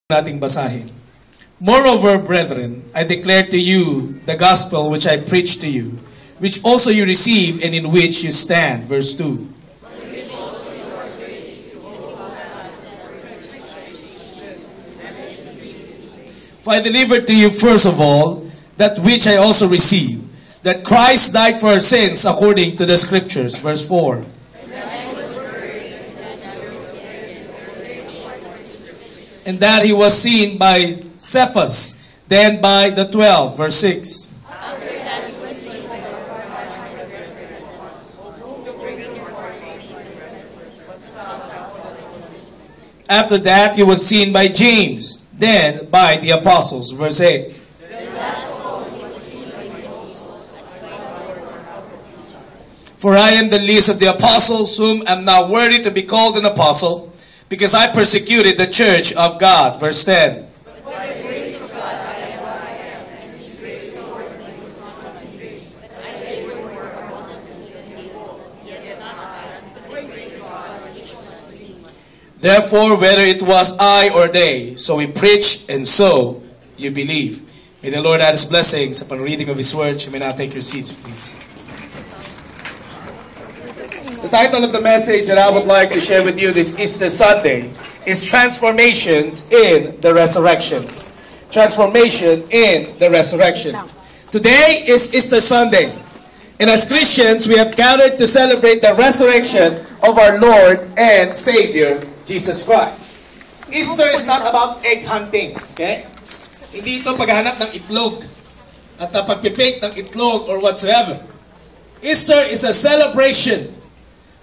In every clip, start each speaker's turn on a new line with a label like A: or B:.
A: nating basahin. Moreover, brethren, I declare to you the gospel which I preached to you, which also you receive and in which you stand. Verse 2. For I delivered to you first of all that which I also received, that Christ died for our sins according to the Scriptures. Verse 4. And that he was seen by Cephas, then by the 12. Verse 6. After that he was seen by James, then by the apostles. Verse 8. For I am the least of the apostles, whom am not worthy to be called an apostle, because I persecuted the church of God. Verse 10. But by the grace of God I am what I am, and His grace toward me was not of me. But I labored more abundantly than they all, yet not I, but the grace of God which was with me. Therefore, whether it was I or they, so we preach, and so you believe. May the Lord add His blessings upon reading of His word. You may now take your seats, please. The title of the message that I would like to share with you this Easter Sunday is Transformations in the Resurrection. Transformation in the Resurrection. Today is Easter Sunday. And as Christians, we have gathered to celebrate the resurrection of our Lord and Savior, Jesus Christ. Easter is not about egg hunting. Okay? Hindi ito paghanap ng itlog at pagpipake ng itlog or whatsoever. Easter is a celebration,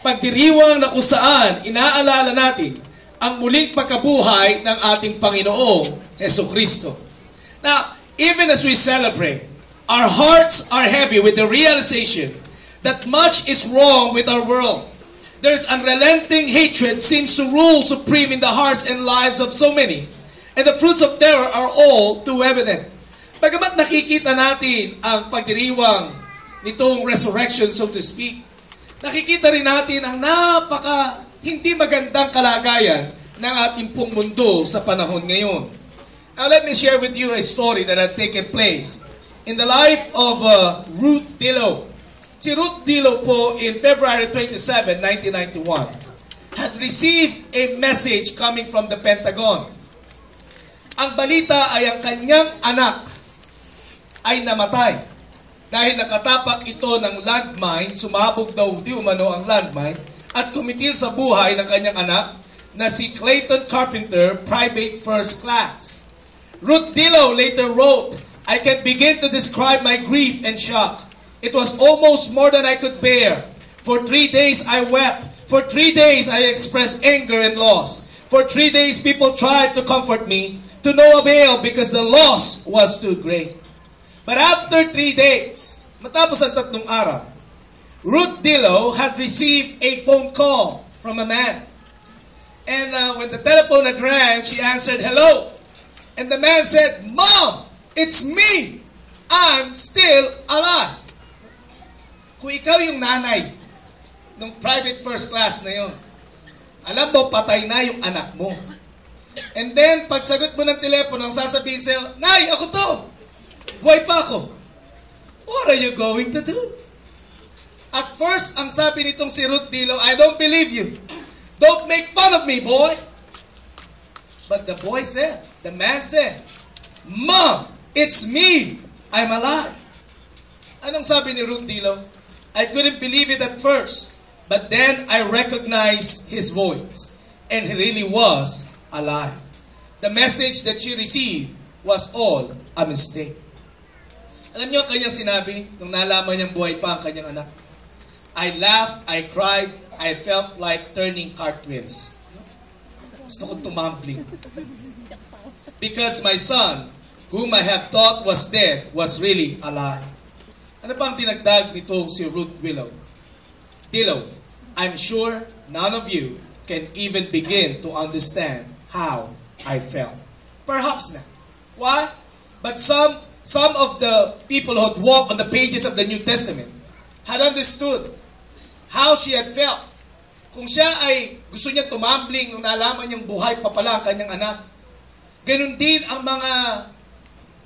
A: pagdiriwang na kung saan inaalala natin ang muling pagkabuhay ng ating Panginoong Jesucristo. Now, even as we celebrate, our hearts are heavy with the realization that much is wrong with our world. There's unrelenting hatred seems to rule supreme in the hearts and lives of so many, and the fruits of terror are all too evident. Bagamat nakikita natin ang pagdiriwang nitong resurrection, so to speak, nakikita rin natin ang hindi magandang kalagayan ng ating pong mundo sa panahon ngayon. Now let me share with you a story that had taken place in the life of Ruth Dillow. Si Ruth Dillow po in February 27, 1991 had received a message coming from the Pentagon. Ang balita ay ang kanyang anak ay namatay. Dahil nakatapak ito ng landmine, sumabog daw di umano ang landmine, at tumitil sa buhay ng kanyang anak na si Clayton Carpenter, Private First Class. Ruth Dillow later wrote, I can begin to describe my grief and shock. It was almost more than I could bear. For 3 days I wept. For 3 days I expressed anger and loss. For 3 days people tried to comfort me, to no avail because the loss was too great. But after 3 days, matapos ang 3 araw, Ruth Dillow had received a phone call from a man. And when the telephone had rang, she answered, hello. And the man said, Mom, it's me. I'm still alive. Kung ikaw yung nanay ng private first class na yun, alam mo, patay na yung anak mo. And then, pagsagot mo ng telepono, ang sasabihin sa'yo, Nay, ako to. Buhay pa ako. What are you going to do? At first, ang sabi nitong si Ruth Dillow, I don't believe you. Don't make fun of me, boy. But the man said, Mom, it's me. I'm alive. Anong sabi ni Ruth Dillow? I couldn't believe it at first. But then I recognized his voice. And he really was alive. The message that she received was all a mistake. Alam niyo ang kanyang sinabi nung nalaman niyang buhay pa ang kanyang anak? I laughed, I cried, I felt like turning cartwheels. Gusto ko tumambling. Because my son, whom I have thought was dead, was really alive. Ano pa ang tinagdag nitong si Ruth Dillow? I'm sure none of you can even begin to understand how I felt. Perhaps not. Why? But some of the people who had walked on the pages of the New Testament had understood how she had felt. Kung siya ay gusto niya tumambling nung nalaman niyang buhay pa pala ang kanyang anak. Ganun din ang mga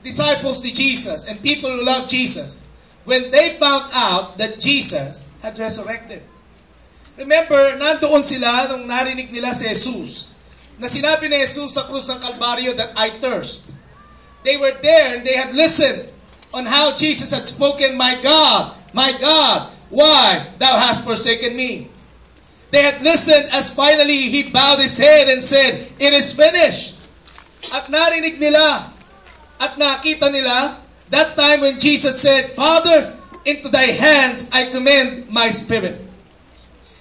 A: disciples ni Jesus and people who love Jesus when they found out that Jesus had resurrected. Remember, nandoon sila nung narinig nila si Jesus na sinabi ni Jesus sa krus ng Kalbaryo that I thirst. They were there and they had listened on how Jesus had spoken, my God, why thou hast forsaken me? They had listened as finally he bowed his head and said, it is finished. At narinig nila at nakita nila that time when Jesus said, Father, into thy hands I commend my spirit.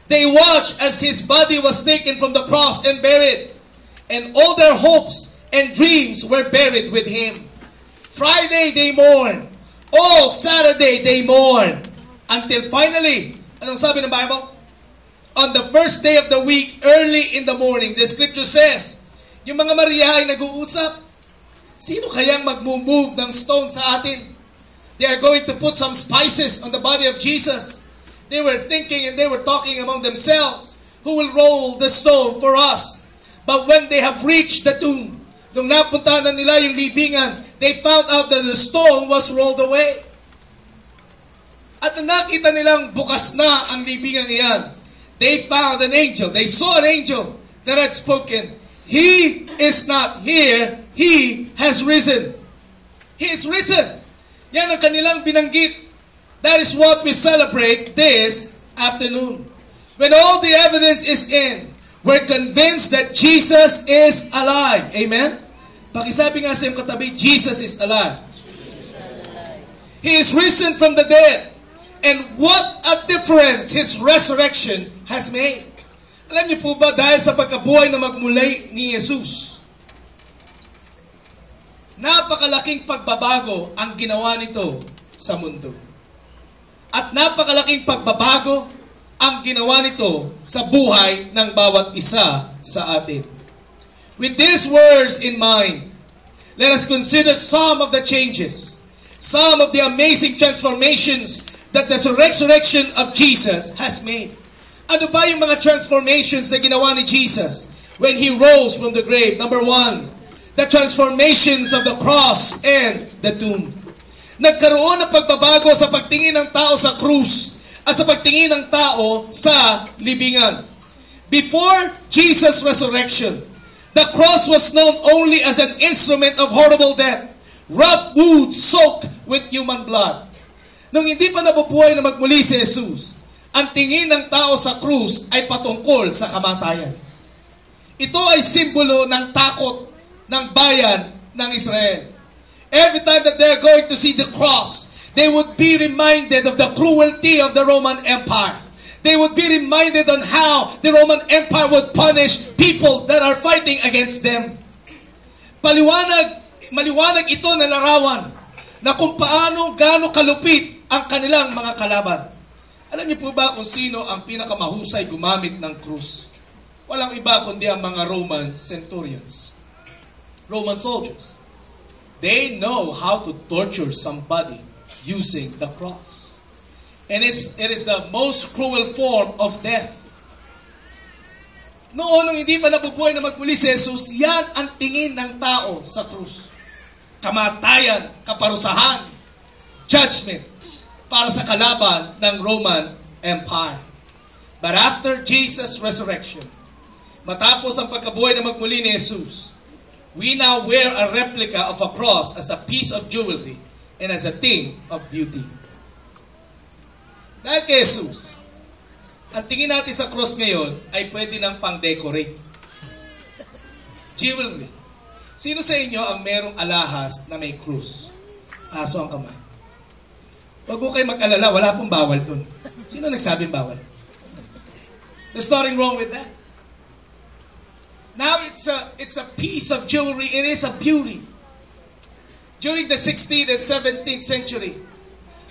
A: They watched as his body was taken from the cross and buried, and all their hopes and dreams were buried with him. Friday they mourned. All Saturday they mourned. Until finally, anong sabi ng Bible? On the first day of the week, early in the morning, the scripture says, yung mga Maria ay nag-uusap, sino kayang mag-move ng stone sa atin? They are going to put some spices on the body of Jesus. They were thinking and they were talking among themselves, who will roll the stone for us? But when they have reached the tomb, nung napunta na nila yung libingan, they found out that the stone was rolled away. At nakita nilang bukas na ang libingan iyan, they found an angel. They saw an angel that had spoken, He is not here, He has risen. He is risen. Yan ang kanilang binanggit. That is what we celebrate this afternoon. When all the evidence is in, we're convinced that Jesus is alive. Amen? Pakisabi nga sa iyong katabi, Jesus is alive. He is risen from the dead. And what a difference His resurrection has made. Alam niyo po ba, dahil sa pagkabuhay na magmulay ni Jesus, napakalaking pagbabago ang ginawa nito sa mundo. At napakalaking pagbabago ang ginawa nito sa buhay ng bawat isa sa atin. With these words in mind, let us consider some of the changes, some of the amazing transformations that the resurrection of Jesus has made. Ano ba yung mga transformations na ginawa ni Jesus when He rose from the grave? Number one, the transformations of the cross and the tomb. Nagkaroon ng pagbabago sa pagtingin ng tao sa krus at sa pagtingin ng tao sa libingan. Before Jesus' resurrection, the cross was known only as an instrument of horrible death, rough wood soaked with human blood. Nung hindi pa nabubuhay na magmuli si Jesus, ang tingin ng tao sa krus ay patungkol sa kamatayan. Ito ay simbolo ng takot ng bayan ng Israel. Every time that they're going to see the cross, they would be reminded of the cruelty of the Roman Empire. They would be reminded on how the Roman Empire would punish people that are fighting against them. Maliwanag ito na larawan na kung gaano kalupit ang kanilang mga kalaban. Alam niyo po ba kung sino ang pinakamahusay gumamit ng krus? Walang iba kundi ang mga Roman centurions. Roman soldiers. They know how to torture somebody using the cross. And it is the most cruel form of death. Noon, nung hindi pa nabubuhay na magmuli si Jesus, yan ang tingin ng tao sa krus. Kamatayan, kaparusahan, judgment, para sa kalaban ng Roman Empire. But after Jesus' resurrection, matapos ang pagkabuhay na magmuli ni Jesus, we now wear a replica of a cross as a piece of jewelry and as a thing of beauty. Dahil kay Jesus, ang tingin natin sa cross ngayon ay pwede ng pang-decorate. Jewelry. Sino sa inyo ang merong alahas na may krus? Aso ang kamay. Huwag ko kayo mag-alala, wala pong bawal dun. Sino nagsabing bawal? There's nothing wrong with that. Now it's a piece of jewelry. It is a beauty. During the 16th and 17th century,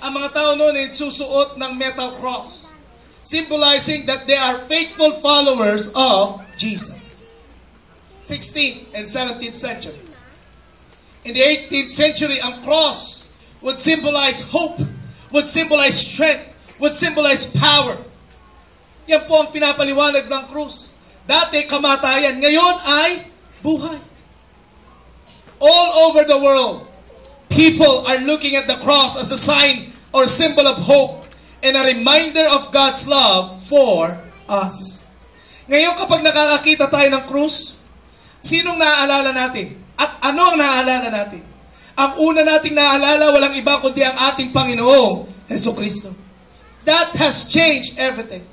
A: ang mga tao noon ay susuot ng metal cross, symbolizing that they are faithful followers of Jesus. 16th and 17th century. In the 18th century, ang cross would symbolize hope, would symbolize strength, would symbolize power. Yan po ang pinapaliwanag ng krus. Dati kamatayan, ngayon ay buhay. over the world, people are looking at the cross as a sign or symbol of hope and a reminder of God's love for us. Ngayon kapag nakakakita tayo ng krus, sinong naaalala natin? At ano ang naaalala natin? Ang una nating naaalala, walang iba kundi ang ating Panginoong Jesucristo. That has changed everything.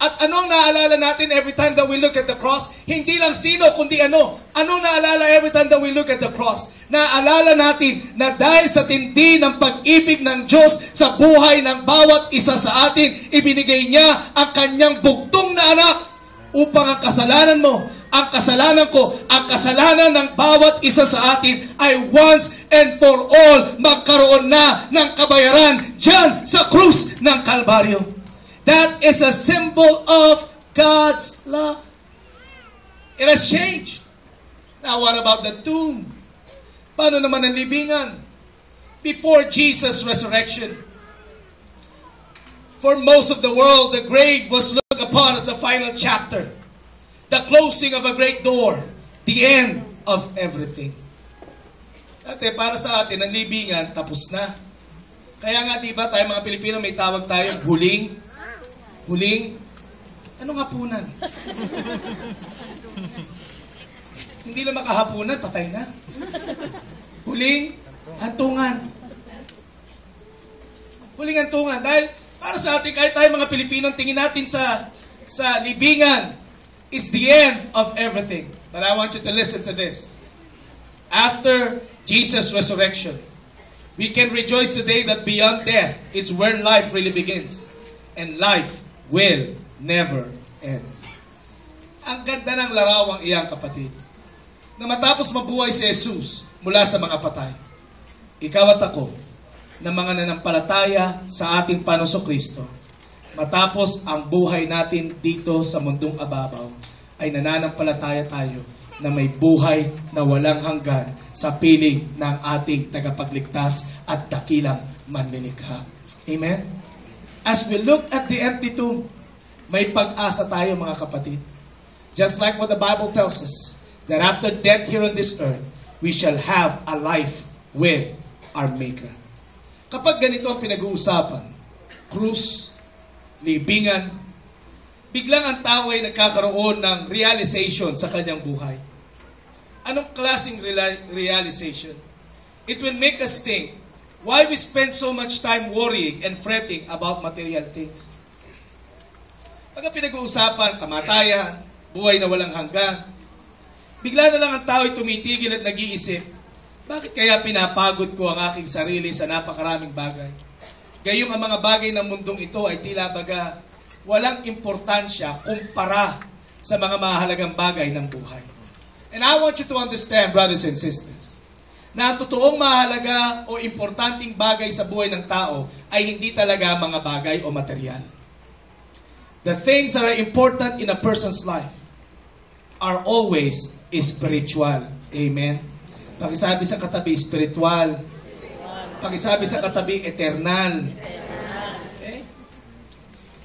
A: At anong naalala natin every time that we look at the cross? Hindi lang sino, kundi ano. Anong naalala every time that we look at the cross? Naalala natin na dahil sa tindi ng pag-ibig ng Diyos sa buhay ng bawat isa sa atin, ibinigay niya ang kanyang bugtong na anak upang ang kasalanan mo, ang kasalanan ko, ang kasalanan ng bawat isa sa atin ay once and for all magkaroon na ng kabayaran dyan sa krus ng Kalbaryo. That is a symbol of God's love. It has changed. Now what about the tomb? Paano naman ang libingan? Before Jesus' resurrection, for most of the world, the grave was looked upon as the final chapter. The closing of a great door. The end of everything. Dati, para sa atin, ang libingan, tapos na. Kaya nga, diba, tayo mga Pilipino, may tawag tayong huling. Anong hapunan? Hindi lang makahapunan, patay na. Huling hantungan. Huling hantungan. Dahil para sa atin, kahit tayo mga Pilipino, tingin natin sa libingan is the end of everything. But I want you to listen to this. After Jesus' resurrection, we can rejoice today that beyond death is where life really begins. And life will never end. Ang ganda ng larawang iyang kapatid. Na matapos mabuhay si Jesus mula sa mga patay, ikaw at ako, na mga nanampalataya sa ating Panginoong Kristo, matapos ang buhay natin dito sa mundong ababaw, ay nananampalataya tayo na may buhay na walang hanggan sa piling ng ating tagapagligtas at dakilang manlilikha. Amen? As we look at the empty tomb, may pag-asa tayo mga kapatid. Just like what the Bible tells us, that after death here on this earth, we shall have a life with our Maker. Kapag ganito ang pinag-uusapan, krus, libingan, biglang ang tao ay nagkakaroon ng realization sa kanyang buhay. Anong klaseng realization? It will make us think, why we spend so much time worrying and fretting about material things? Pagka pinag-uusapan, kamatayan, buhay na walang hanggan, bigla na lang ang tao ay tumitigil at nag-iisip, bakit kaya pinapagod ko ang aking sarili sa napakaraming bagay? Gayong ang mga bagay ng mundong ito ay tila baga walang importansya kumpara sa mga mahalagang bagay ng buhay. And I want you to understand, brothers and sisters, na ang totoong mahalaga o importanteng bagay sa buhay ng tao ay hindi talaga mga bagay o material. The things that are important in a person's life are always spiritual. Amen? Pakisabi sa katabi, spiritual. Pakisabi sa katabi, eternal. Okay?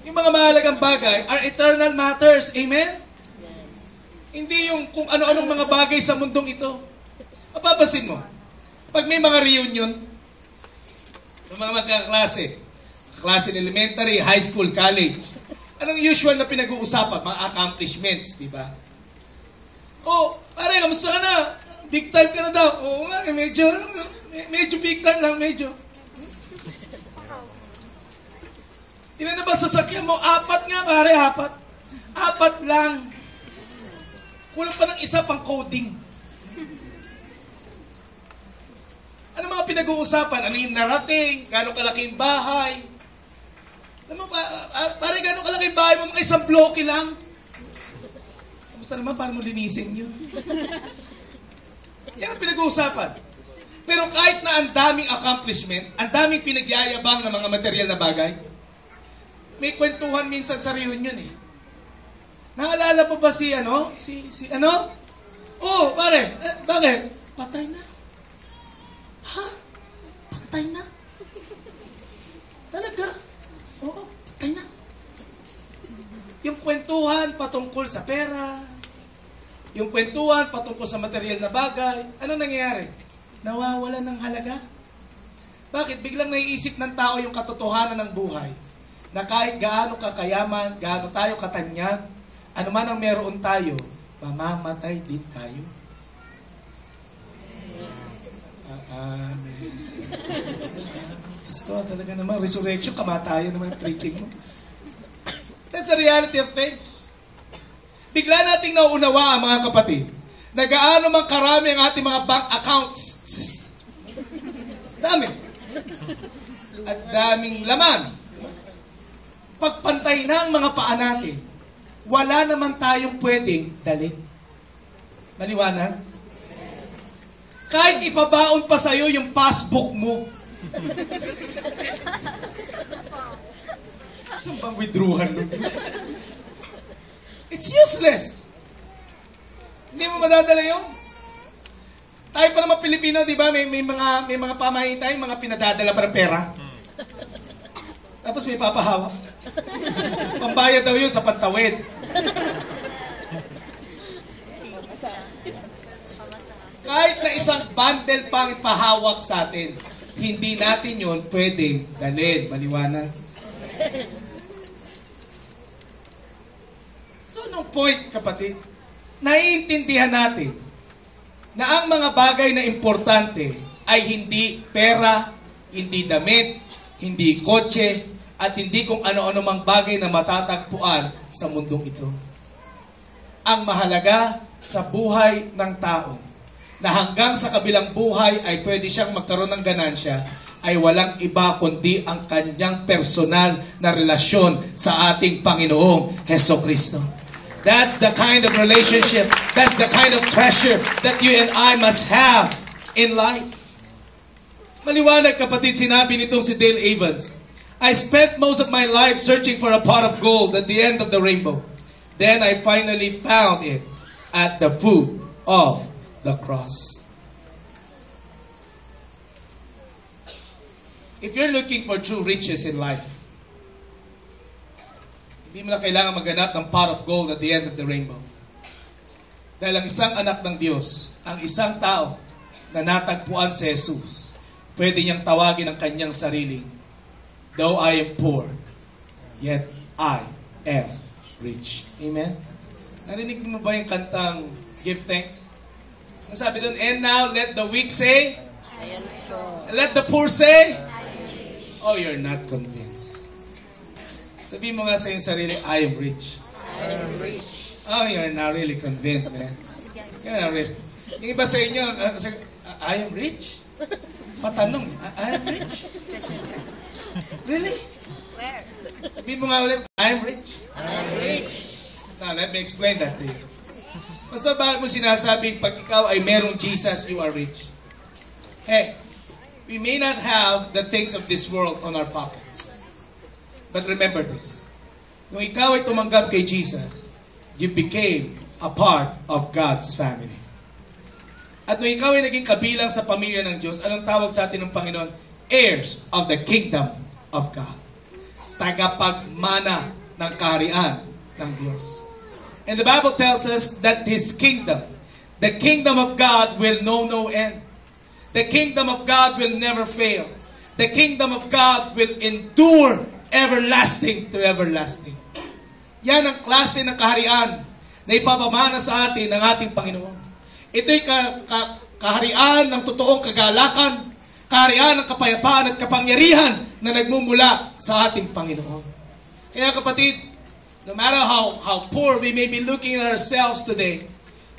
A: Yung mga mahalagang bagay are eternal matters. Amen? Hindi yung kung ano-anong mga bagay sa mundong ito. Mapapasin mo, pag may mga reunion, ng mga magkaklase, klase ng elementary, high school, college, anong usual na pinag-uusapan? Mga accomplishments, di ba? Oh, pare, kamusta ka na? Big time ka na daw. Oo nga, medyo big time lang, medyo. Ilan na ba sasakyan mo? 4 nga, pare, 4 lang. Kulang pa ng isa pang coding. Ano mga pinag-uusapan? Ano yung narating? Gano'ng kalaki yung bahay? Alam mo, pare, gano'ng kalaki yung bahay mo? Mga isang bloke lang. Kamusta naman? Paano mo linisin yun? Yan ang pinag-uusapan. Pero kahit na ang daming accomplishment, ang daming pinagyayabang ng mga material na bagay, may kwentuhan minsan sa reunion eh. Naalala pa ba si ano? Si ano? Oh, pare, bakit? Patay na. Ha? Patay na? Talaga? Oo, patay na. Yung kwentuhan patungkol sa pera, yung kwentuhan patungkol sa material na bagay, ano nangyayari? nawawalan ng halaga? Bakit? Biglang naiisip ng tao yung katotohanan ng buhay. Na kahit gaano kakayaman, gaano tayo katanyag, ano man ang meron tayo, mamamatay din tayo. Amen. Pastor, talaga naman, resurrection, kamatayan naman yung preaching mo. That's the reality of things. Bigla nating nauunawa, mga kapatid, na gaano man karami ang ating mga bank accounts. Dami. At daming laman. Pagpantay ng mga paa natin, wala naman tayong pwedeng dalhin. Maliwanag? Kahit ipabaon pa sa'yo yung passbook mo. Saan bang withdrawal nun? It's useless. Hindi mo madadala yun. Tayo pa naman Pilipino, di ba? May mga pamahiin tayo, mga pinadadala pa ng pera. Tapos may papahawak. Pambayad daw yun sa pantawid. Kahit na isang bundle pang ipahawak sa atin, hindi natin yun pwedeng dalhin. Maliwanag? So, anong point, kapatid? Naiintindihan natin na ang mga bagay na importante ay hindi pera, hindi damit, hindi kotse, at hindi kung ano-ano mang bagay na matatagpuan sa mundong ito. Ang mahalaga sa buhay ng tao, na hanggang sa kabilang buhay ay pwede siyang magkaroon ng ganansya, ay walang iba kundi ang kanyang personal na relasyon sa ating Panginoong Hesukristo. That's the kind of relationship, that's the kind of treasure that you and I must have in life. Maliwanag, kapatid, sinabi nitong si Dale Evans, I spent most of my life searching for a pot of gold at the end of the rainbow. Then I finally found it at the foot of the cross. If you're looking for true riches in life, hindi mo na kailangan maghanap ng pot of gold at the end of the rainbow. Dahil ang isang anak ng Diyos, ang isang tao na natagpuan si Jesus, pwede niyang tawagin ang kanyang sariling, though I am poor, yet I am rich. Amen? Narinig mo ba yung kantang Give Thanks? Nasabi doon, and now let the weak say, I am strong. Let the poor say, I am rich. Oh, you're not convinced. Sabihin mo nga sa iyong sarili, I am rich. I am rich. Oh, you're not really convinced, man. You're not really. Yung iba sa inyo, I am rich? Patanong, I am rich? Really?
B: Where?
A: Sabihin mo nga ulit, I am rich.
B: I am rich.
A: Now, let me explain that to you. Basta bakit mo sinasabing pag ikaw ay merong Jesus, you are rich? Hey, we may not have the things of this world on our pockets. But remember this. Nung ikaw ay tumanggap kay Jesus, you became a part of God's family. At nung ikaw ay naging kabilang sa pamilya ng Diyos, anong tawag sa atin ng Panginoon? Heirs of the kingdom of God. Tagapagmana ng kaharian ng Diyos. And the Bible tells us that His kingdom, the kingdom of God will know no end. The kingdom of God will never fail. The kingdom of God will endure everlasting to everlasting. Yan ang klase ng kaharian na ipapamana sa atin ng ating Panginoon. Ito'y kaharian ng totoong kagalakan, kaharian ng kapayapaan at kapangyarihan na nagmumula sa ating Panginoon. Kaya kapatid, no matter how poor we may be looking at ourselves today,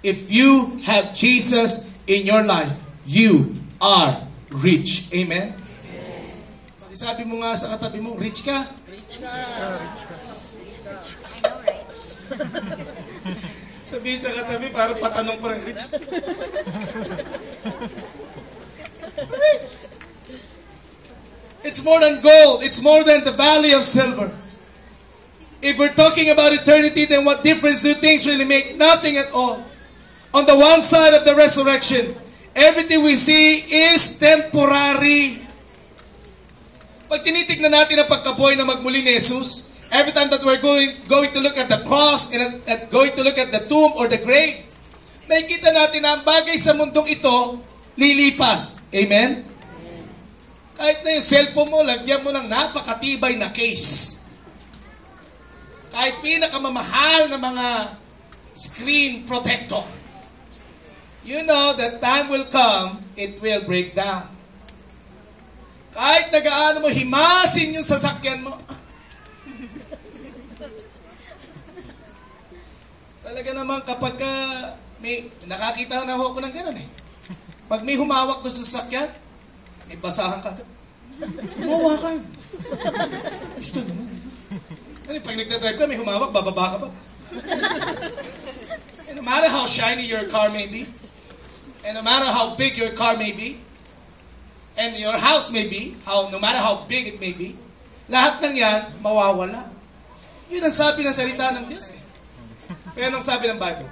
A: if you have Jesus in your life, you are rich. Amen? Sabi mo nga sa katabi mo, rich ka?
B: Rich ka. I know, right?
A: Sabi sa katabi, parang patanong pa rin, rich. Rich. It's more than gold. It's more than the valley of silver. If we're talking about eternity, then what difference do things really make? Nothing at all. On the one side of the resurrection, everything we see is temporary. Pag tinitignan natin ang pagkabuhay na magmuli ni Jesus, every time that we're going to look at the cross and going to look at the tomb or the grave, nakikita natin na ang bagay sa mundong ito lilipas. Amen? Kahit na yung cellphone mo, lagyan mo ng napakatibay na case. Kahit pinakamamahal na mga screen protector. You know that time will come, it will break down. Kahit nagaano mo, himasin yung sasakyan mo. Talaga naman kapag may nakakita na ako ng gano'n eh. Pag may humawak doon sa sasakyan, may basahan ka. Humawakan. Gusto naman. Ano, pag nagdadrive ka, may humawak, bababa ka pa. And no matter how shiny your car may be, and no matter how big your car may be, and your house may be, no matter how big it may be, lahat ng yan, mawawala. Yun ang sabi ng salita ng Diyos eh. Pero anong sabi ng Bible?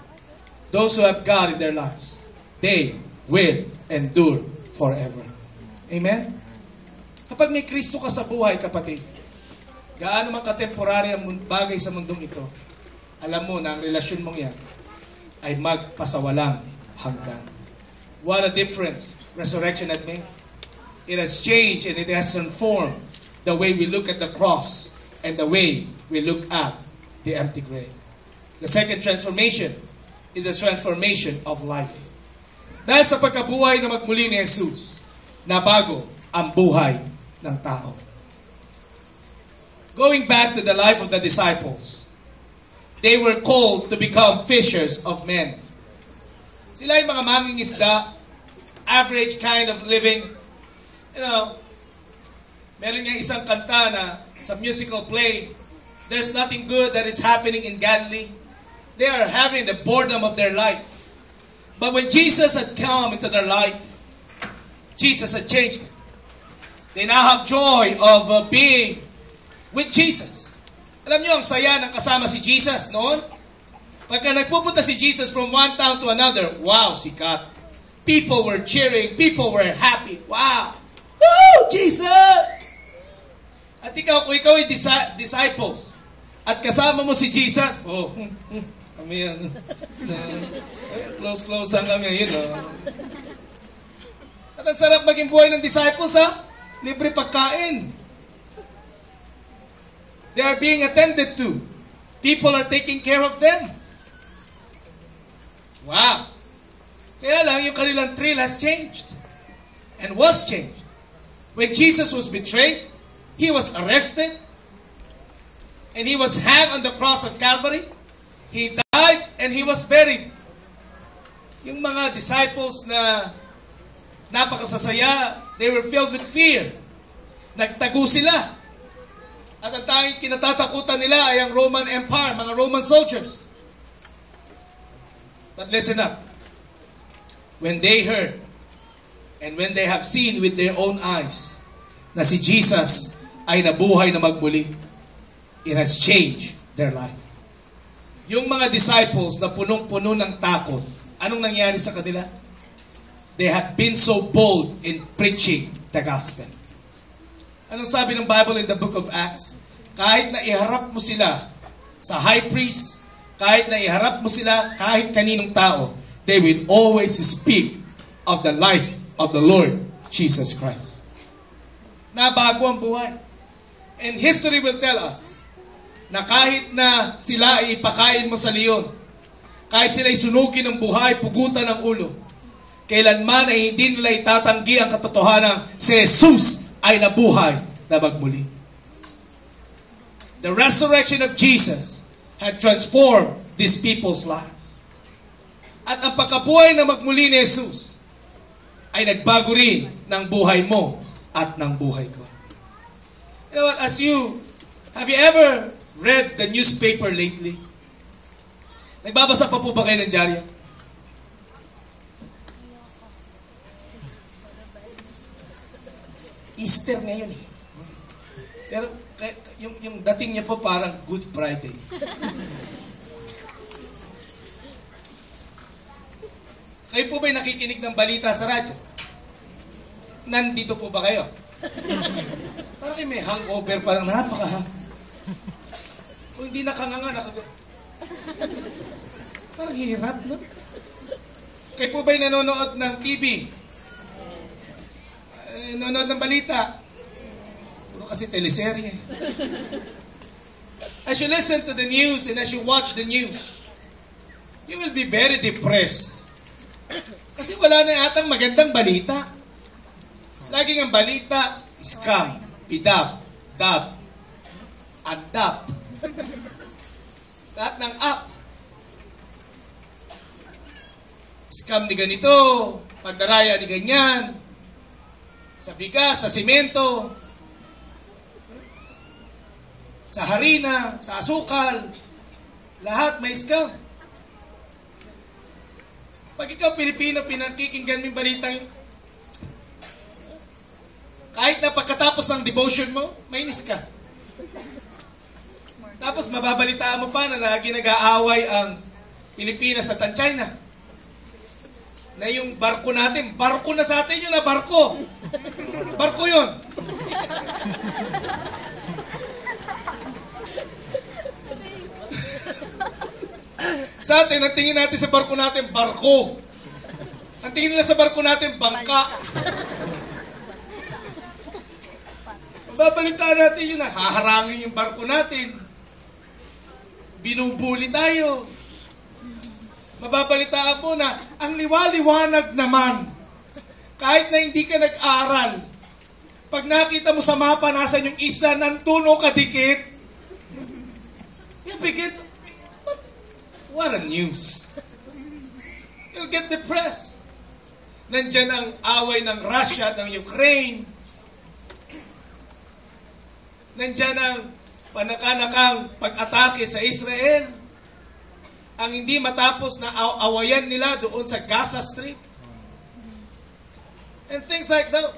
A: Those who have God in their lives, they will endure forever. Amen? Kapag may Kristo ka sa buhay, kapatid, gaano man katemporary ang bagay sa mundong ito, alam mo na ang relasyon mong yan ay magpasawalang hanggan. What a difference resurrection had made. It has changed and it has transformed the way we look at the cross and the way we look at the empty grave. The second transformation is the transformation of life. Dahil sa pagkabuhay na magmuli ni Jesus, nabago ang buhay ng tao. Going back to the life of the disciples, they were called to become fishers of men. Sila yung mga mangingisda, average kind of living. You know, meron nga isang kanta na sa musical play, there's nothing good that is happening in Galilee. They are having the boredom of their life. But when Jesus had come into their life, Jesus had changed them. They now have joy of being with Jesus. Alam niyo, ang saya ng kasama si Jesus noon. Pagka nagpupunta si Jesus from one town to another, wow, sikat. People were cheering. People were happy. Wow. Woo, Jesus! At ikaw, kung ikaw ay disciples, at kasama mo si Jesus, kami yan. Close ang kami, you know. At ang sarap maging buhay ng disciples, ha? Libre pagkain. They are being attended to. People are taking care of them. Wow. Kaya lang, yung kanilang thrill has changed. And was changed. When Jesus was betrayed, He was arrested, and He was hanged on the cross of Calvary. He died, and He was buried. Yung mga disciples na napakasasaya, they were filled with fear. Nagtago sila. At ang tanging kinatatakutan nila ay ang Roman Empire, mga Roman soldiers. But listen up. When they heard, and when they have seen with their own eyes, na si Jesus ay nabuhay na magmuli, it has changed their life. Yung mga disciples na punong-puno ng takot, anong nangyari sa kanila? They had been so bold in preaching the gospel. Anong sabi ng Bible in the book of Acts? Kahit na iharap mo sila sa high priest, kahit na iharap mo sila kahit kaninong tao, they will always speak of the life of the Lord Jesus Christ. Nabago ang buhay. And history will tell us na kahit na sila ay ipakain mo sa leon, kahit sila ay sunugin ng buhay, pugutan ng ulo, kailanman ay hindi nila itatanggi ang katotohanan si Jesus ay nabuhay na magmuli. The resurrection of Jesus had transformed these people's lives. At ang pagkabuhay na magmuli ni Jesus ay nagbago rin ng buhay mo at ng buhay ko. You know what, have you ever read the newspaper lately? Nagbabasa pa po ba kayo ng dyaryo? Easter ngayon eh. Pero yung dating niya po parang Good Friday. Kayo po ba'y nakikinig ng balita sa radyo? Nandito po ba kayo? Parang may hangover, parang napaka. Kung hindi nakanganga, parang hirap, no? Kayo po ba'y nanonood ng TV? Nanonood ng balita. Puro kasi teleserye. As you listen to the news and as you watch the news, you will be very depressed. Kasi wala na yatang magandang balita. Laging ang balita, scam, pidap, dab, adap. Lahat ng app. Scam ni ganito, pandaraya ni ganyan, sa bigas, sa simento, sa harina, sa asukal, lahat may scam. Pag ikaw Pilipino, pinakikinggan mo yung balitang, kahit na pagkatapos ng devotion mo, mainis ka. Tapos mababalitaan mo pa na lagi nag-aaway ang Pilipinas at ang China. Na yung barko natin, barko na sa atin yun na barko. Barko yun. Sa atin, ang tingin natin sa barko natin, barko. Ang tingin nila sa barko natin, bangka. Mababalitaan natin yun na haharangin yung barko natin. Binubuli tayo. Mababalitaan mo na ang liwaliwanag naman. Kahit na hindi ka nag-aral, pag nakita mo sa mapa nasan yung isla, nantuno ka dikit. You begin to, what a news. You'll get depressed. Nandyan ang away ng Russia at ng Ukraine. Nandyan ang panakanakang pag-atake sa Israel. Ang hindi matapos na awayan nila doon sa Gaza Strip. And things like those.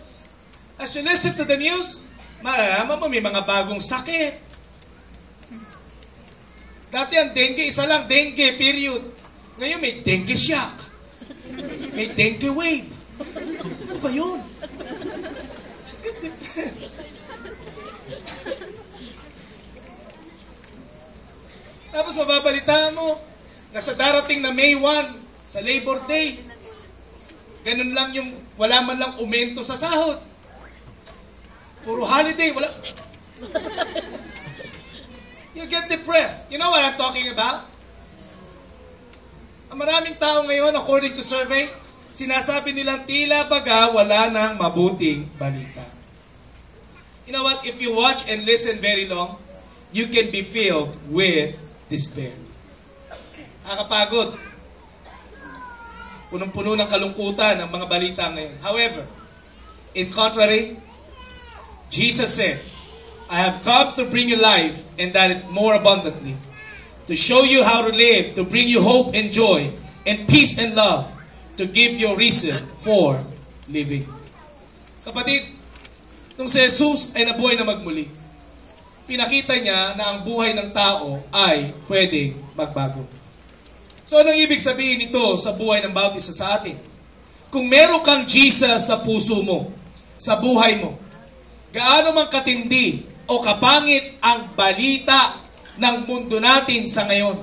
A: As you listen to the news, malalaman mo may mga bagong sakit. Dati ang dengue, isa lang, dengue, period. Ngayon may dengue shock. May dengue wave. Ano ba yun? Get depressed. Tapos mababalitaan mo na sa darating na May 1, sa Labor Day, ganun lang yung wala man lang aumento sa sahod. Puro holiday, wala. You'll get depressed. You know what I'm talking about? Ang maraming tao ngayon, according to survey, sinasabi nilang tila baga wala nang mabuting balita. You know what? If you watch and listen very long, you can be filled with despair. Nakakapagod. Punong-puno ng kalungkutan ang mga balita ngayon. However, in contrary, Jesus said, I have come to bring you life and that more abundantly, to show you how to live, to bring you hope and joy, and peace and love, to give you a reason for living. Kapatid, nung si Jesus ay nabuhay na magmuli, pinakita niya na ang buhay ng tao ay pwedeng magbago. So anong ibig sabihin nito sa buhay ng bawat isa sa atin? Kung meron kang Jesus sa puso mo, sa buhay mo, gaano man katindi o kapangit ang balita ng mundo natin sa ngayon,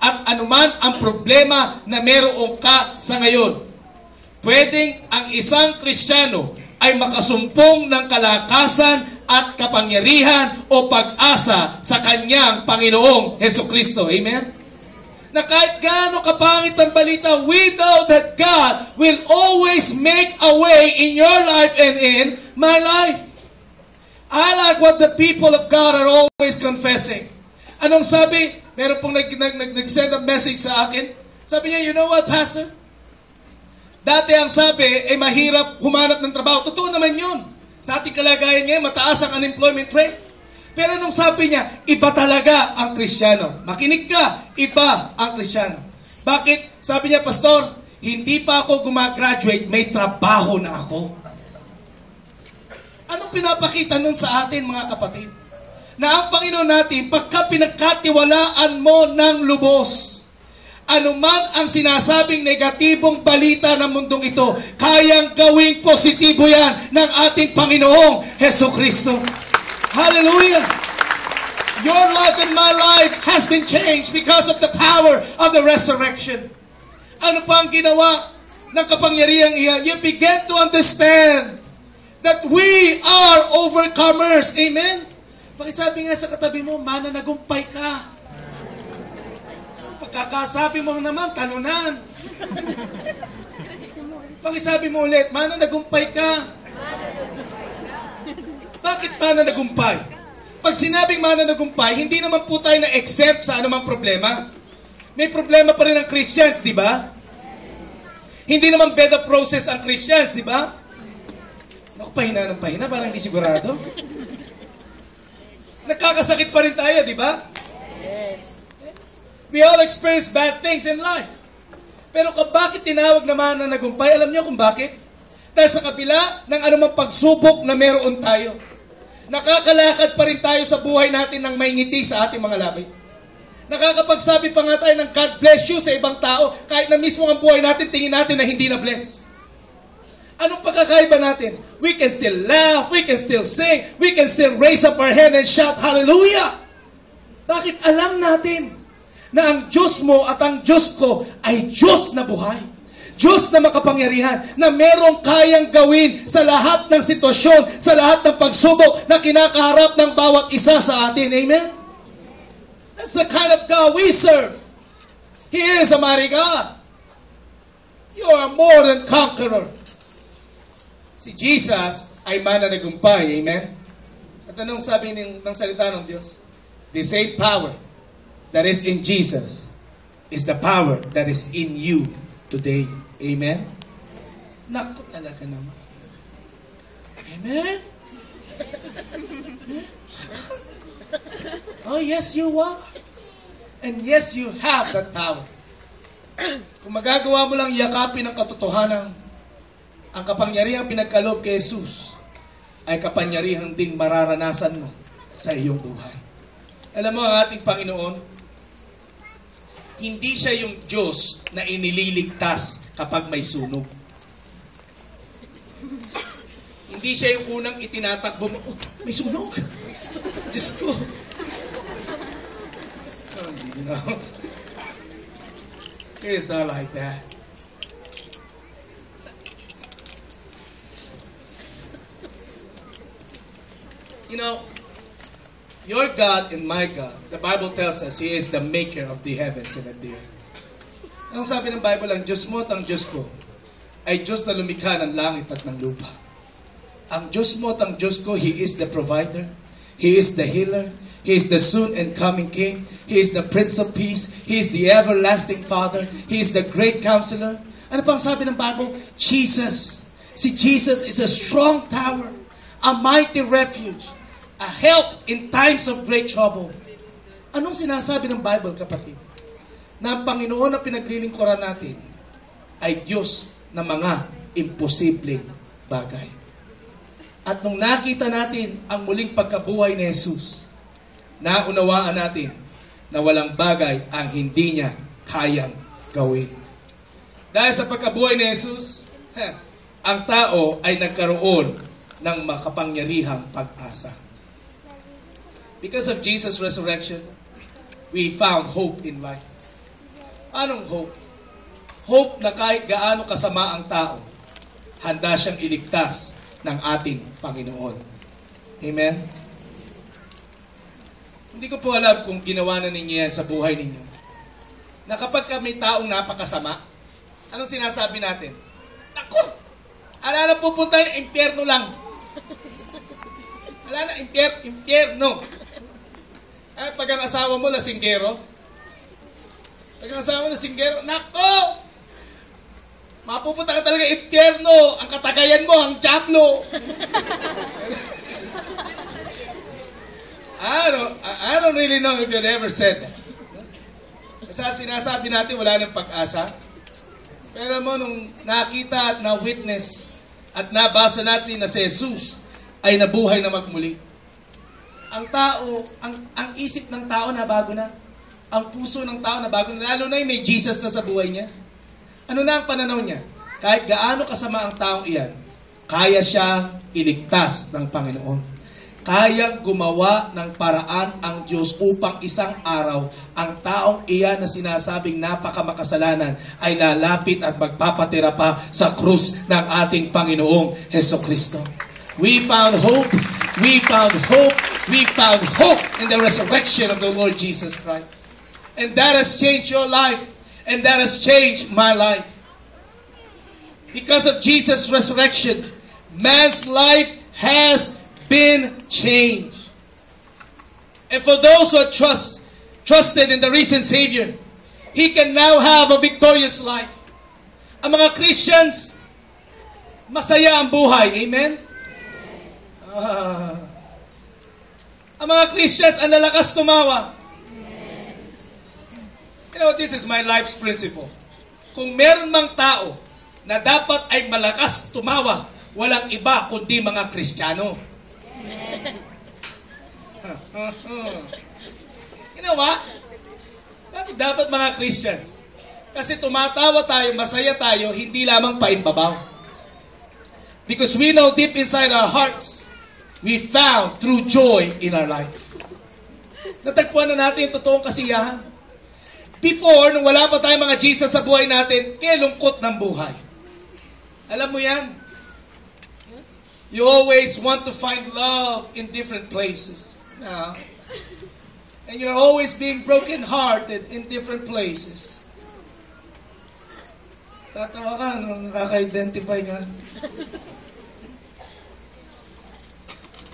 A: at anuman ang problema na meron ka sa ngayon, pwedeng ang isang Kristiyano ay makasumpong ng kalakasan at kapangyarihan o pag-asa sa kanyang Panginoong Hesukristo. Amen? Na kahit gaano kapangit ang balita, we know that God will always make a way in your life and in my life. I like what the people of God are always confessing. Anong sabi? Meron pong nag-send a message sa akin. Sabi niya, you know what, Pastor? Dati ang sabi, mahirap humanap ng trabaho. Totoo naman yun. Sa ating kalagayan ngayon, mataas ang unemployment rate. Pero nung sabi niya, iba talaga ang Kristiyano. Makinig ka, iba ang Kristiyano. Bakit? Sabi niya, Pastor, hindi pa ako gumagraduate, may trabaho na ako. Anong pinapakita nun sa atin, mga kapatid? Na ang Panginoon natin, pagka pinagkatiwalaan mo ng lubos, anuman ang sinasabing negatibong balita ng mundong ito, kayang gawing positibo yan ng ating Panginoong Hesukristo. Hallelujah! Your life and my life has been changed because of the power of the resurrection. Ano pa ang ginawa ng kapangyarihang iyan? You begin to understand that we are overcomers. Amen? Pakisabi nga sa katabi mo, mananagumpay ka. Pagkakasabi mo naman, talunan. Pakisabi mo ulit, mananagumpay ka. Bakit mananagumpay? Pag sinabing mananagumpay, hindi naman po tayo na-exempt sa anumang problema. May problema pa rin ang Christians, di ba? Hindi naman bed of roses ang Christians, di ba? Naku, pahina ng pahina, parang hindi sigurado. Nakakasakit pa rin tayo, di ba?
B: Yes.
A: We all experience bad things in life. Pero bakit tinawag naman na nagumpay? Alam niyo kung bakit? Dahil sa kabila ng anumang pagsubok na meron tayo, nakakalakad pa rin tayo sa buhay natin ng may ngiti sa ating mga labi. Nakakapagsabi pa nga tayo ng God bless you sa ibang tao, kahit na mismo ang buhay natin, tingin natin na hindi na bless. Anong pagkakaiba natin? We can still laugh, we can still sing, we can still raise up our hand and shout, hallelujah! Bakit alam natin na ang Diyos mo at ang Diyos ko ay Diyos na buhay. Diyos na makapangyarihan, na merong kayang gawin sa lahat ng sitwasyon, sa lahat ng pagsubok na kinakaharap ng bawat isa sa atin. Amen? That's the kind of God we serve. He is a mighty God. You are more than conqueror. Si Jesus ay mananagumpay. Amen? At anong sabi ng salita ng Diyos? The same power that is in Jesus is the power that is in you today. Amen? Naku talaga naman. Amen? Oh, yes, you are. And yes, you have that power. Kung magagawa mo lang yakapin ang katotohanan, ang kapangyarihang pinagkaloob kay Jesus ay kapangyarihang ding mararanasan mo sa iyong buhay. Alam mo, ang ating Panginoon, hindi siya yung Diyos na inililigtas kapag may sunog. Hindi siya yung unang itinatakbo mo, oh, may sunog. Diyos ko. Oh, you know. It's not like that. You know, your God and my God, the Bible tells us, He is the maker of the heavens and the earth. Anong sabi ng Bible? Ang Diyos mo at ang Diyos ko ay Diyos na lumikha ng langit at ng lupa. Ang Diyos mo at ang Diyos ko, He is the provider. He is the healer. He is the soon and coming King. He is the Prince of Peace. He is the everlasting Father. He is the great Counselor. Ano pang sabi ng Bible? Jesus. Si Jesus is a strong tower, a mighty refuge, a help in times of great trouble. Anong sinasabi ng Bible, kapatid? Na ang Panginoon na pinaglilingkuran natin ay Diyos na mga imposibleng bagay. At nung nakita natin ang muling pagkabuhay ni Jesus, naunawaan natin na walang bagay ang hindi niya kayang gawin. Dahil sa pagkabuhay ni Jesus, ang tao ay nagkaroon ng makapangyarihang pag-asa. Because of Jesus' resurrection, we found hope in life. Anong hope? Hope na kahit gaano kasama ang tao, handa siyang iligtas ng ating Panginoon. Amen? Hindi ko po alam kung ginawa na ninyo yan sa buhay ninyo. Na kapag may taong napakasama, anong sinasabi natin? Ako! Alala pupunta yung impyerno lang. Alala, impyerno. Ay, pag ang asawa mo lasinggero, nako! Mapupunta ka talaga impyerno. Ang katagayan mo, ang diablo. I don't really know if you'd ever said that. Kasi sinasabi natin wala ng pag-asa. Pero mo, nung nakita at na-witness at nabasa natin na si Jesus ay nabuhay na magmuli, ang tao, ang isip ng tao na bago na. Ang puso ng tao na bago na. Lalo na yung may Jesus na sa buhay niya. Ano na ang pananaw niya? Kahit gaano kasama ang taong iyan, kaya siya iligtas ng Panginoon. Kaya gumawa ng paraan ang Diyos upang isang araw, ang taong iyan na sinasabing napakamakasalanan ay lalapit at magpapatira pa sa krus ng ating Panginoong Hesukristo. We found hope. We found hope. We found hope in the resurrection of the Lord Jesus Christ. And that has changed your life. And that has changed my life. Because of Jesus' resurrection, man's life has been changed. And for those who have trusted in the risen Savior, he can now have a victorious life. Ang mga Christians, masaya ang buhay. Amen? Ang mga Christians, ang lalakas tumawa. You know, this is my life's principle. Kung meron mang tao na dapat ay malakas tumawa, walang iba kundi mga Kristiyano. You know what? Bakit dapat mga Christians? Kasi tumatawa tayo, masaya tayo, hindi lamang paimbabaw. Because we know deep inside our hearts, we found true joy in our life. Natagpuan na natin yung totoong kasiyahan. Before, nung wala pa tayong mga Jesus sa buhay natin, lungkot ng buhay. Alam mo yan? You always want to find love in different places. And you're always being broken-hearted in different places. Tatawa ka, nakaka-identify ka.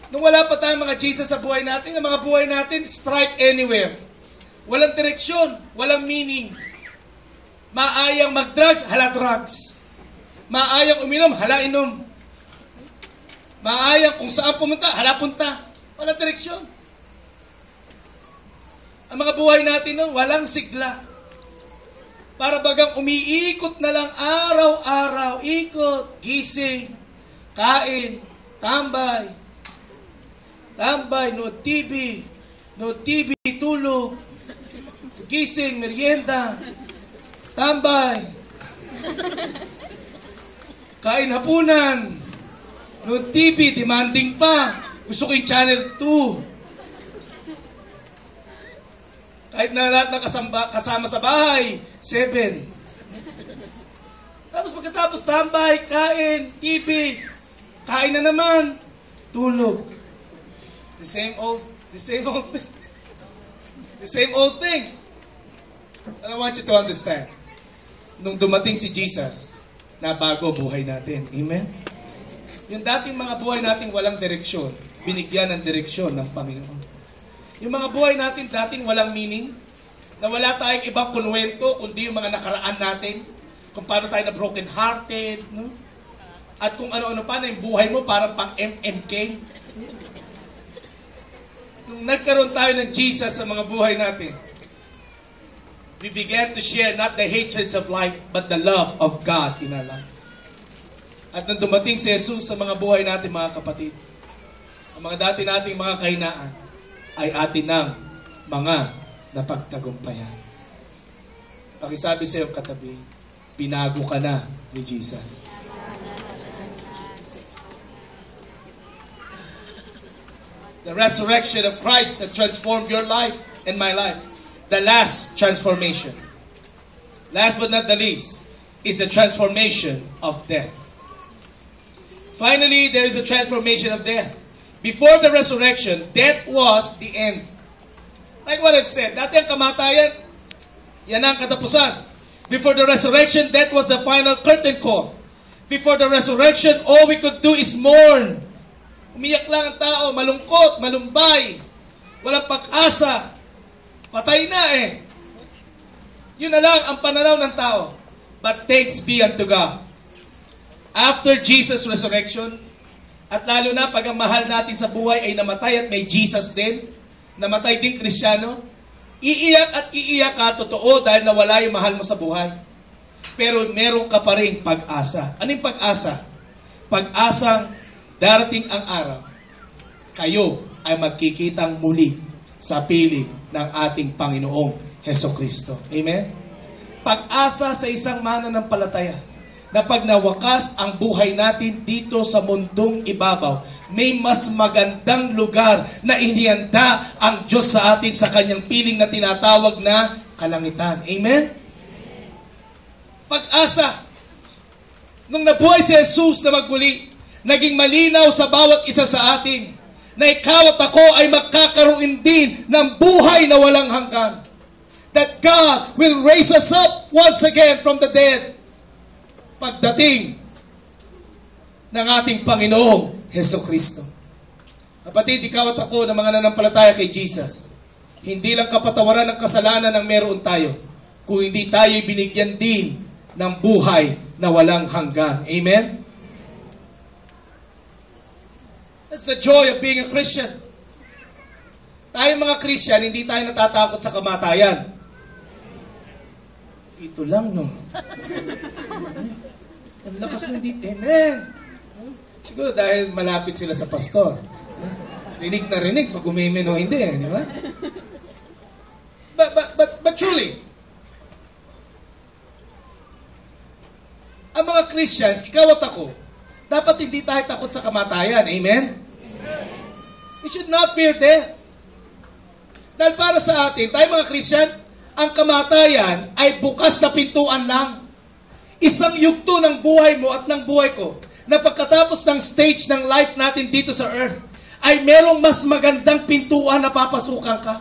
A: Nung wala pa tayong mga Jesus sa buhay natin, ang mga buhay natin, strike anywhere. Walang direksyon, walang meaning. Maayang mag-drugs, hala drugs. Maayang uminom, hala inom. Maayang kung saan pumunta, hala punta. Walang direksyon. Ang mga buhay natin nun, walang sigla. Para bagang umiikot na lang araw-araw, ikot, gising, kain, tambay, nood TV, tulog, gising, merienda, tambay, kain hapunan, nood TV, demanding pa, gusto ko yung channel 2. Kahit na lahat na kasama sa bahay, 7. Tapos pagkatapos tambay, kain, TV, kain na naman, tulog. The same old things. And I want you to understand, nung dumating si Jesus, nabago buhay natin. Amen? Yung dating mga buhay natin walang direksyon, binigyan ng direksyon ng Panginoon. Yung mga buhay natin dating walang meaning, na wala tayong ibang kunwento, kundi yung mga nakaraan natin, kung paano tayo na broken-hearted, no? At kung ano-ano pa na yung buhay mo, parang pang MMK. Nung nagkaroon tayo ng Jesus sa mga buhay natin, we began to share not the hatreds of life, but the love of God in our life. At nung dumating si Jesus sa mga buhay natin, mga kapatid, ang mga dati nating mga kahinaan, ay atin ng mga napagtagumpayan. Pakisabi sa iyong katabi, binago ka na ni Jesus. The resurrection of Christ has transformed your life and my life. The last transformation, last but not the least, is the transformation of death. Finally, there is a transformation of death. Before the resurrection, death was the end. Like what I've said, dati ang kamatayan, yan ang katapusan. Before the resurrection, death was the final curtain call. Before the resurrection, all we could do is mourn. Umiyak lang ang tao, malungkot, malumbay, walang pag-asa, patay na eh. Yun na lang ang pananaw ng tao. But thanks be unto God. After Jesus' resurrection, at lalo na pag ang mahal natin sa buhay ay namatay at may Jesus din, namatay din Kristiyano, iiyak at iiyak ka, totoo, dahil nawala yung mahal mo sa buhay. Pero meron ka pa rin pag-asa. Anong pag-asa? Pag-asang darating ang araw, kayo ay magkikitang muli sa piling ng ating Panginoong Hesukristo. Amen? Pag-asa sa isang mananampalataya na pag nawakas ang buhay natin dito sa mundong ibabaw, may mas magandang lugar na inihanda ang Diyos sa atin sa kanyang piling na tinatawag na kalangitan. Amen? Pag-asa. Nung nabuhay si Jesus na magmuli, naging malinaw sa bawat isa sa atin na ikaw at ako ay magkakaroon din ng buhay na walang hanggan. That God will raise us up once again from the dead. Pagdating ng ating Panginoong Hesukristo. Kapatid, ikaw at ako na mga nanampalataya kay Jesus, hindi lang kapatawaran ng kasalanan ang meron tayo, kung hindi tayo binigyan din ng buhay na walang hanggan. Amen? That's the joy of being a Christian. Tayo mga Christian, hindi tayo natatakot sa kamatayan. Ito lang, no? Ang lakas ng dito. Amen! Siguro dahil malapit sila sa pastor. Rinig na rinig pag umimin o hindi, di ba? But truly, ang mga Christians, ikaw at ako, dapat hindi tayo takot sa kamatayan. Amen? We should not fear death. Dahil para sa atin, tayo mga Christian, ang kamatayan ay bukas na pintuan lang. Isang yugto ng buhay mo at ng buhay ko na pagkatapos ng stage ng life natin dito sa earth, ay merong mas magandang pintuan na papasukan ka.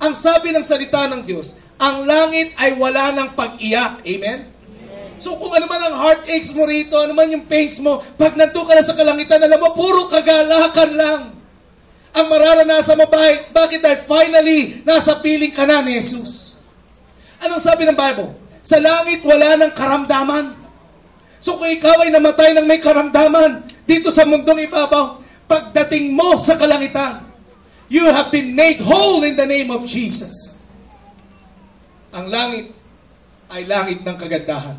A: Ang sabi ng salita ng Diyos, ang langit ay wala ng pag-iyak. Amen? So kung ano man ang heartaches mo rito, ano man yung pains mo, pag nandun ka na sa kalangitan, alam mo, puro kagalakan lang ang mararanasan mo. Bakit? Dahil finally, nasa piling ka na ni Jesus. Anong sabi ng Bible? Sa langit, wala ng karamdaman. So kung ikaw ay namatay ng may karamdaman dito sa mundong ibabaw, pagdating mo sa kalangitan, you have been made whole in the name of Jesus. Ang langit ay langit ng kagandahan.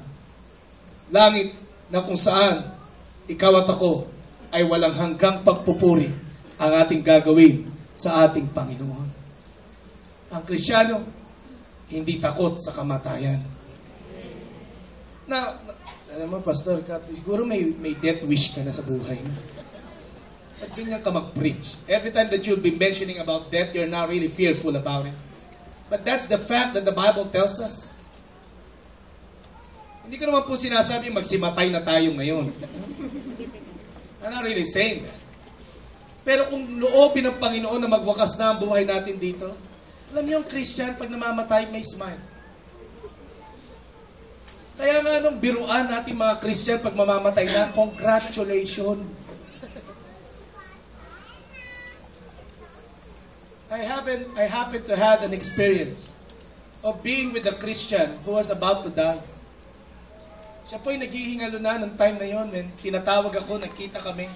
A: Langit na kung saan ikaw at ako ay walang hanggang pagpupuri ang ating gagawin sa ating Panginoon. Ang Kristiyano, hindi takot sa kamatayan. Alam mo, Pastor, siguro may death wish ka na sa buhay mo. Ba't ganyan ka mag-preach? Every time that you'll be mentioning about death, you're not really fearful about it. But that's the fact that the Bible tells us. Hindi ko naman po sinasabi magsimatay na tayo ngayon. I'm not really saying that. Pero kung loobin ng Panginoon na magwakas na ang buhay natin dito, alam niyo ang Christian, pag namamatay, may smile. Kaya nga nung biruan natin mga Christian, pag mamamatay na, congratulations. I happened to have an experience of being with a Christian who was about to die. Siya po'y naghihingalo na ng time na yon when tinatawag ako, nagkita kami.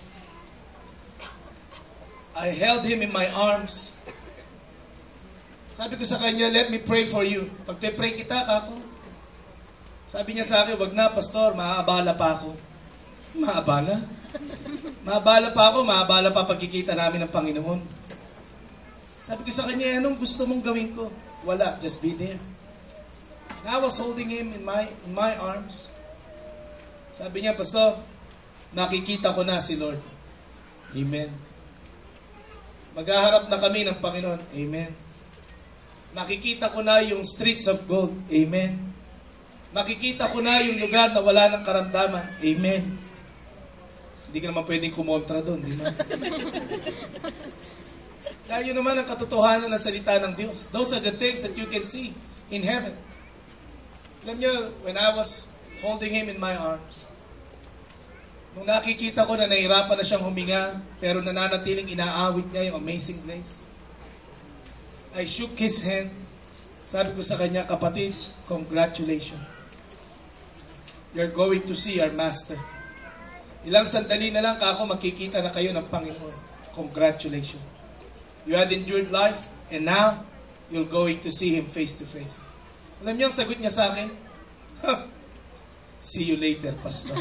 A: I held him in my arms. Sabi ko sa kanya, let me pray for you. Pagpe-pray kita, kako. Sabi niya sa akin, wag na, Pastor, maaabala pa ako. Maabala? Maabala pa ako, maabala pa pagkikita namin ng Panginoon. Sabi ko sa kanya, anong gusto mong gawin ko? Wala, just be there. And I was holding him in my arms. Sabi niya, Pastor, nakikita ko na si Lord. Amen. Maghaharap na kami ng Panginoon. Amen. Makikita ko na yung streets of gold. Amen. Makikita ko na yung lugar na wala ng karamdaman. Amen. Hindi ka naman pwedeng kumontra doon, di ba? Dahil yun naman ang katotohanan ng salita ng Diyos. Those are the things that you can see in heaven. Alam niyo, when I was holding him in my arms, nung nakikita ko na nahirapan na siyang huminga, pero nananatiling inaawit niya yung Amazing Grace, I shook his hand. Sabi ko sa kanya, kapatid, congratulations. You're going to see our Master. Ilang sandali na lang kako makikita na kayo ng Panginoon. Congratulations. You had endured life, and now, you're going to see Him face to face. Alam niyo ang sagot niya sa akin? See you later, Pastor.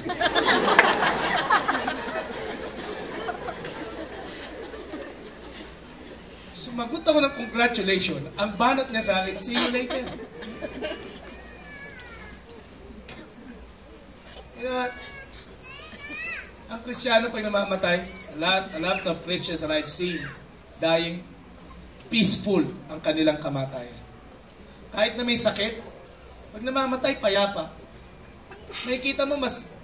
A: Sumagot ako ng congratulations. Ang banat niya sa akin, see you later. You know what? Ang Kristiyano pag namamatay, a lot of Christians that I've seen dying, peaceful ang kanilang kamatayan. Kahit na may sakit, pag namamatay, payapa. May kita mo mas,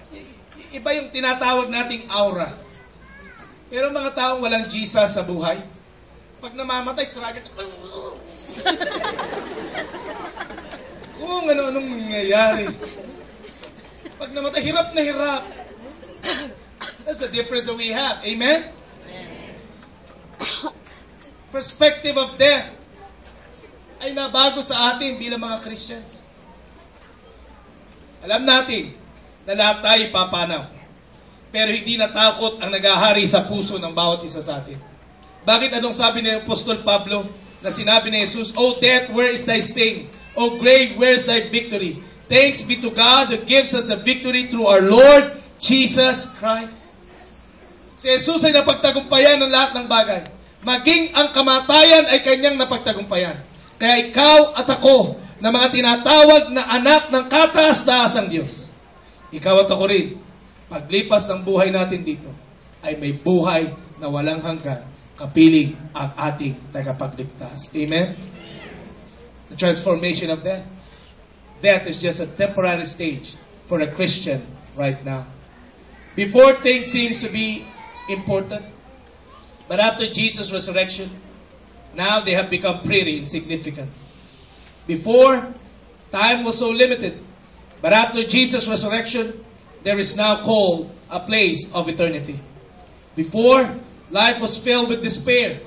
A: Iba yung tinatawag nating aura. Pero mga taong walang Jesus sa buhay, pag namamatay, struggle. Kung ano-anong nangyayari. Pag namatay, hirap na hirap. That's the difference that we have. Amen? Perspective of death ay nabago sa atin bilang mga Christians. Alam natin na lahat tayo papanaw. Pero hindi natakot ang naghahari sa puso ng bawat isa sa atin. Bakit anong sabi ni Apostol Pablo na sinabi ni Jesus, O death, where is thy sting? O grave, where is thy victory? Thanks be to God who gives us the victory through our Lord Jesus Christ. Si Jesus ay napagtagumpayan ng lahat ng bagay. Maging ang kamatayan ay kanyang napagtagumpayan. Kaya ikaw at ako na mga tinatawag na anak ng kataas-taasang Diyos. Ikaw at ako rin, paglipas ng buhay natin dito, ay may buhay na walang hanggan, kapiling ang ating tagapagligtas. Amen? The transformation of death. Death is just a temporary stage for a Christian right now. Before things seems to be important, but after Jesus' resurrection, now they have become pretty insignificant. Before, time was so limited, but after Jesus' resurrection, there is now called a place of eternity. Before, life was filled with despair,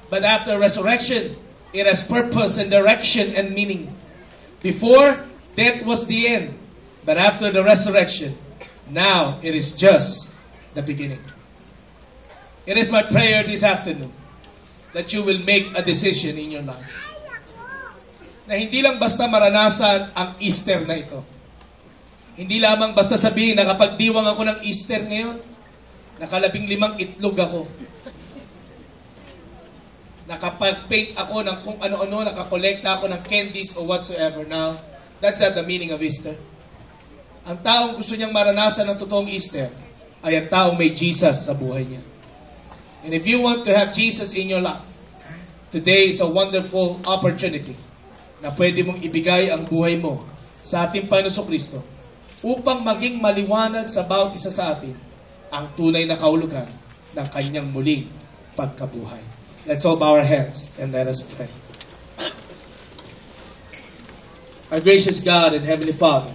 A: but after resurrection, it has purpose and direction and meaning. Before, death was the end, but after the resurrection, now it is just the beginning. It is my prayer this afternoon that you will make a decision in your life. Na hindi lang basta maranasan ang Easter na ito. Hindi lamang basta sabihin na kapag diwang ako ng Easter ngayon, nakalabing-limang itlog ako. Nakapag-paint ako ng kung ano-ano, nakakolekta ako ng candies or whatsoever. Now, that's not the meaning of Easter. Ang taong gusto niyang maranasan ng totoong Easter ay ang taong may Jesus sa buhay niya. And if you want to have Jesus in your life, today is a wonderful opportunity na pwede mong ibigay ang buhay mo sa ating Panginoon Kristo upang maging maliwanag sa bawat isa sa atin ang tunay na kahulugan ng kanyang muling pagkabuhay. Let's all bow our heads and let us pray. Our gracious God and Heavenly Father,